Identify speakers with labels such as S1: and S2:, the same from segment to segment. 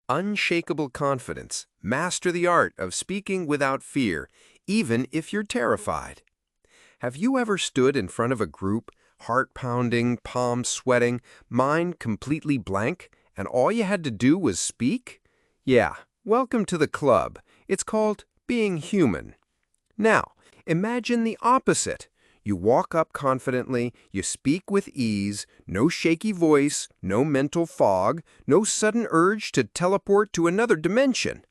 S1: Unshakable Confidence. Master the art of speaking without fear, even if you're terrified. Have you ever stood in front of a group, heart pounding, palms sweating, mind completely blank, and all you had to do was speak? Yeah, welcome to the club. It's called being human. Now, imagine the opposite. You walk up confidently, you speak with ease, no shaky voice, no mental fog, no sudden urge to teleport to another dimension.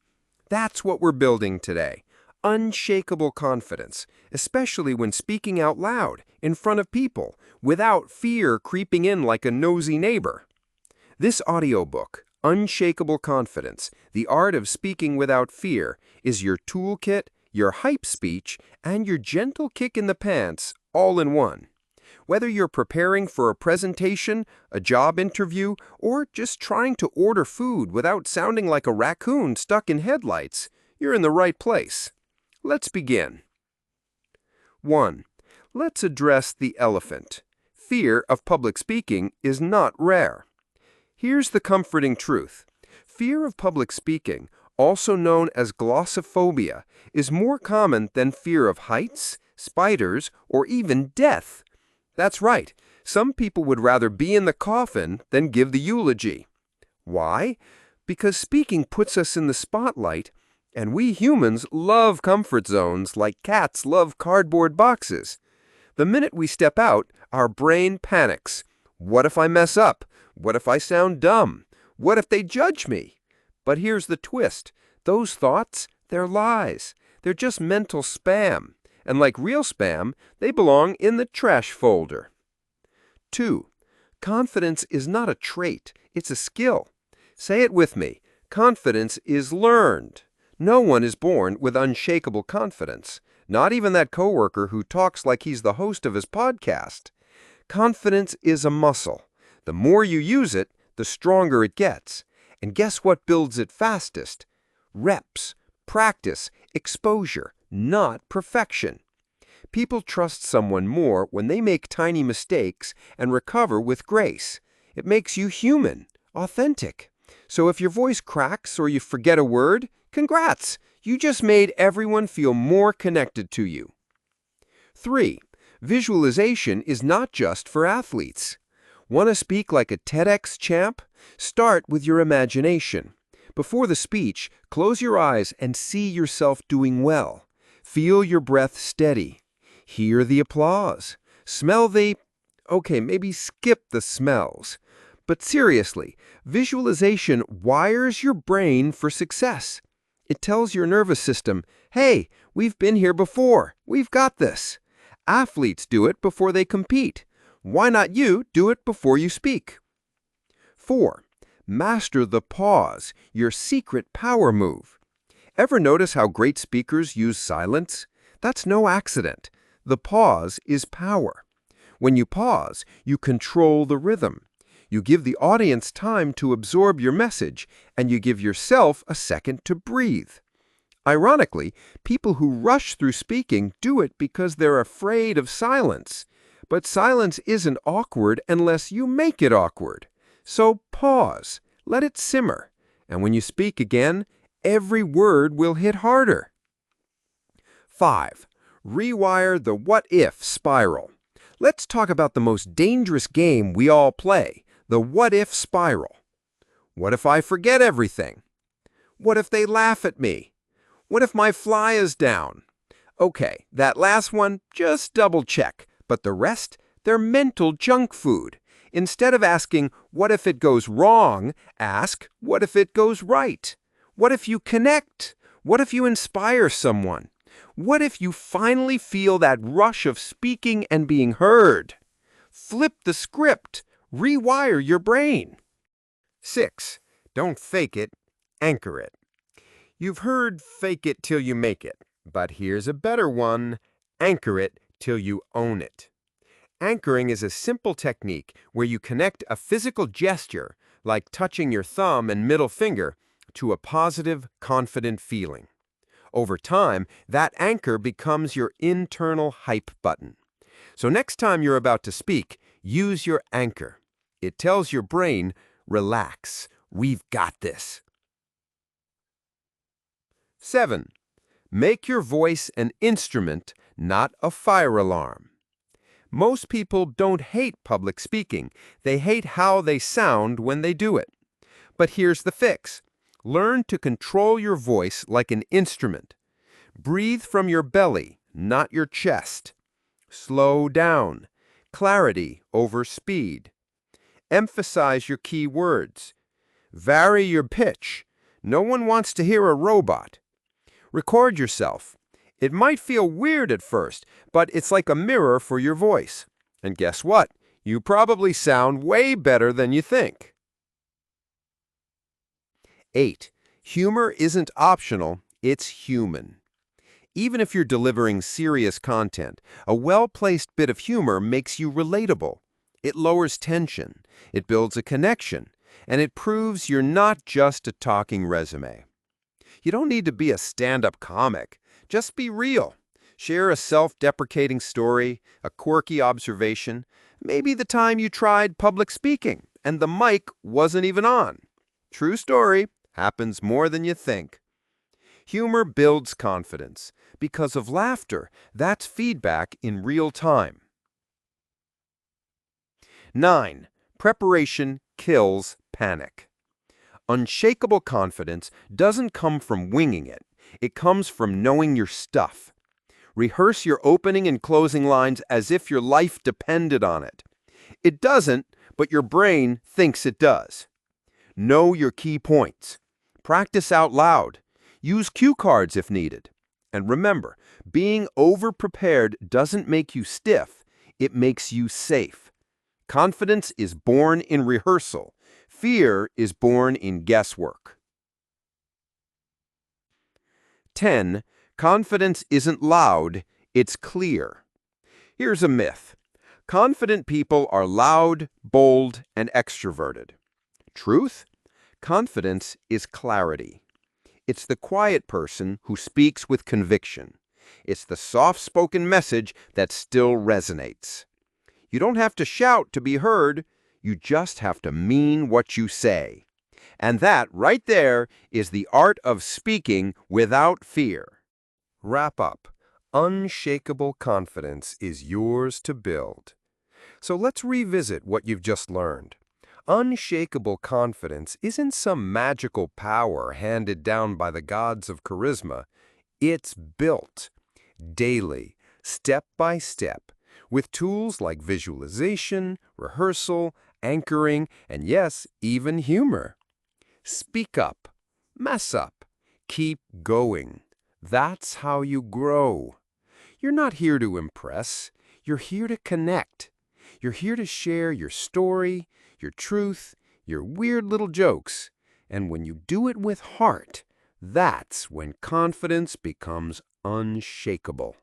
S1: That's what we're building today. Unshakable confidence, especially when speaking out loud, in front of people, without fear creeping in like a nosy neighbor. This audiobook, Unshakable Confidence, The Art of Speaking Without Fear, is your toolkit, your hype speech, and your gentle kick in the pants, all in one. Whether you're preparing for a presentation, a job interview, or just trying to order food without sounding like a raccoon stuck in headlights, you're in the right place. Let's begin. 1. Let's address the elephant. Fear of public speaking is not rare. Here's the comforting truth. Fear of public speaking, also known as glossophobia, is more common than fear of heights, spiders, or even death. That's right, some people would rather be in the coffin than give the eulogy. Why? Because speaking puts us in the spotlight, and we humans love comfort zones like cats love cardboard boxes. The minute we step out, our brain panics. What if I mess up? What if I sound dumb? What if they judge me? But here's the twist. Those thoughts, they're lies. They're just mental spam. And like real spam, they belong in the trash folder. 2. Confidence is not a trait. It's a skill. Say it with me. Confidence is learned. No one is born with unshakable confidence. Not even that coworker who talks like he's the host of his podcast. Confidence is a muscle. The more you use it, the stronger it gets. And guess what builds it fastest? Reps, practice, exposure, not perfection. People trust someone more when they make tiny mistakes and recover with grace. It makes you human, authentic. So if your voice cracks or you forget a word, congrats! You just made everyone feel more connected to you. 3. Visualization is not just for athletes. Want to speak like a TEDx champ? Start with your imagination. Before the speech, close your eyes and see yourself doing well. Feel your breath steady. Hear the applause. Smell the... Okay, maybe skip the smells. But seriously, visualization wires your brain for success. It tells your nervous system, hey, we've been here before. We've got this. Athletes do it before they compete. Why not you do it before you speak? 4. Master the pause, your secret power move. Ever notice how great speakers use silence? That's no accident. The pause is power. When you pause, you control the rhythm. You give the audience time to absorb your message, and you give yourself a second to breathe. Ironically, people who rush through speaking do it because they're afraid of silence. But silence isn't awkward unless you make it awkward. So pause, let it simmer, and when you speak again, every word will hit harder. 5. Rewire the what-if spiral. Let's talk about the most dangerous game we all play, the what-if spiral. What if I forget everything? What if they laugh at me? What if my fly is down? Okay, that last one, just double-check. But the rest, they're mental junk food. Instead of asking, what if it goes wrong, ask, what if it goes right? What if you connect? What if you inspire someone? What if you finally feel that rush of speaking and being heard? Flip the script. Rewire your brain. 6. Don't fake it, anchor it. You've heard fake it till you make it, but here's a better one. Anchor it till you own it. Anchoring is a simple technique where you connect a physical gesture, like touching your thumb and middle finger, to a positive, confident feeling. Over time, that anchor becomes your internal hype button. So next time you're about to speak, use your anchor. It tells your brain, relax, we've got this. 7. Make your voice an instrument, not a fire alarm. Most people don't hate public speaking. They hate how they sound when they do it. But here's the fix. Learn to control your voice like an instrument. Breathe from your belly, not your chest. Slow down. Clarity over speed. Emphasize your key words. Vary your pitch. No one wants to hear a robot. Record yourself. It might feel weird at first, but it's like a mirror for your voice. And guess what? You probably sound way better than you think. 8. Humor isn't optional, it's human. Even if you're delivering serious content, a well-placed bit of humor makes you relatable. It lowers tension, it builds a connection, and it proves you're not just a talking resume. You don't need to be a stand-up comic. Just be real. Share a self-deprecating story, a quirky observation, maybe the time you tried public speaking and the mic wasn't even on. True story, happens more than you think. Humor builds confidence. Because of laughter, that's feedback in real time. 9. Preparation kills panic. Unshakable confidence doesn't come from winging it. It comes from knowing your stuff. Rehearse your opening and closing lines as if your life depended on it. It doesn't, but your brain thinks it does. Know your key points. Practice out loud. Use cue cards if needed. And remember, being over-prepared doesn't make you stiff. It makes you safe. Confidence is born in rehearsal. Fear is born in guesswork. 10. Confidence isn't loud, it's clear. Here's a myth. Confident people are loud, bold, and extroverted. Truth? Confidence is clarity. It's the quiet person who speaks with conviction. It's the soft-spoken message that still resonates. You don't have to shout to be heard. You just have to mean what you say. And that, right there, is the art of speaking without fear. Wrap up. Unshakable confidence is yours to build. So let's revisit what you've just learned. Unshakable confidence isn't some magical power handed down by the gods of charisma. It's built daily, step by step, with tools like visualization, rehearsal, anchoring, and yes, even humor. Speak up, mess up, keep going. That's how you grow. You're not here to impress. You're here to connect. You're here to share your story, your truth, your weird little jokes. And when you do it with heart, that's when confidence becomes unshakable.